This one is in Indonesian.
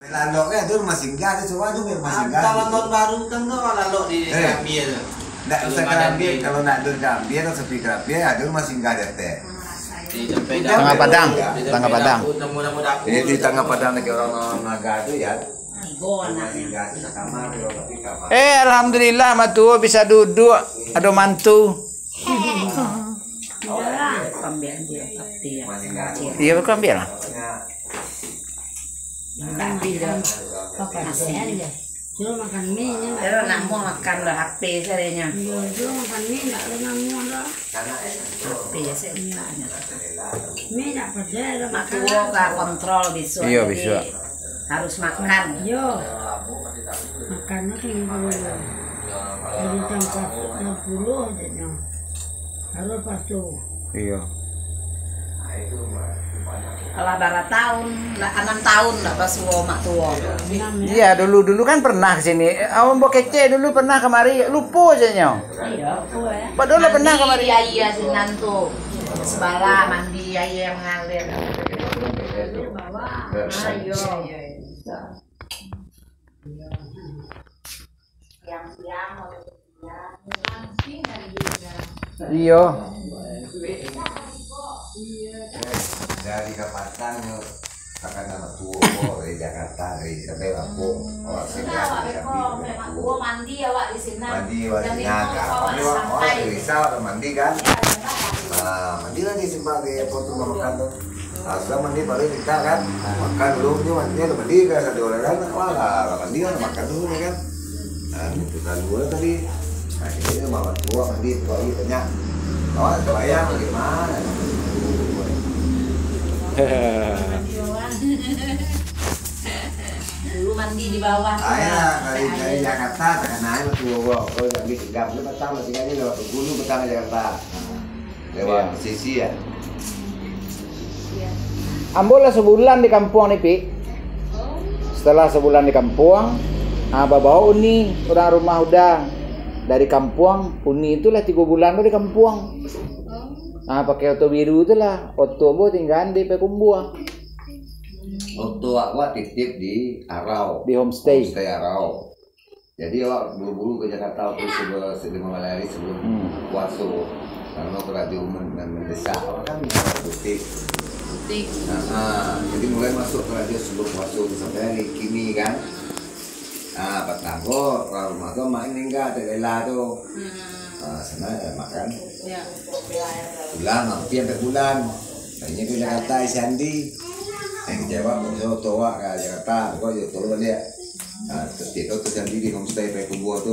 Lalu kan itu rumah singgah, itu semua itu rumah singgah. Kalau tahun baru kan tuh lalu di Gambir. Nggak usah Gambir, kalau nak dur Gambir atau sepi Gambir, ada rumah singgah ada teh. Di Tengah Padang, Tengah Padang. Di Tengah Padang lagi orang naga itu ya. Rumah singgah itu kamar, tapi kamar. Alhamdulillah matu bisa duduk, ada mantu. Ambil dia tapi Iya bukan ambil. tapi dah nasihan dia jual makan mie nya pero namun makan lah HP saya jual makan mie nggak ada namun lah HP ya saya mie nggak percaya makan ka kontrol besok Iya besok harus makan yo makannya kayak gitu dari jam 40 aja harus pasti iya. Kalau barat tahun, 6 tahun lah pas mak tua. Iya dulu kan pernah kesini. Awam Bokece dulu pernah kemari, lupa aja nyo. Iya, ya. Padahal pernah kemari. Iya sinan tuh. Sebala mandi air yang ngalir. Ayo. Iya. Dari Kapatan akan nama tua dari Jakarta dari sampai Lampung orang singgah di Jambi Mandi awak di sini. mandi wajibnya kami orang dari Rizal ada mandi kan mandi lagi sebagai foto makan tuh sudah mandi paling kita kan makan dulu ini mandinya udah mandi kan ada orang kan wah mandi kan makan dulu nih kan itu kan dua tadi akhirnya bawa tua mandi tua itu tanya bayang bagaimana Dulu mandi di bawah. Dari Jakarta ke naik waktu kalau jadi tegap lu petang masih kayaknya lewat gunung petang Jakarta lewat pesisir ya. Ambolah sebulan di kampung nih Pi. Setelah sebulan di kampung, bawa Uni orang rumah udah dari kampung. Uni itulah 3 bulan tuh di kampung. Pakai oto biru itu lah, oto bo tinggal di Pekumbuang. Oto awak titip di Arau, Di homestay Arau. Jadi awak buru-buru ke Jakarta waktu sebelum hari sebelum puasa. Karena kalau di dan mendesak, awak kan bisa butik. Jadi mulai masuk ke radio sebelum puasa sampai hari kini kan. Petanggo rumah tuh main enggak ada tuh. Sana makan. Pulang hampir sampai bulan. Tanya ke Jakarta Isandi. Yang jawab mau toa ke Jakarta, kok yo tolong dia. Itu tuh Isandi di homestay Pekumbuang tuh.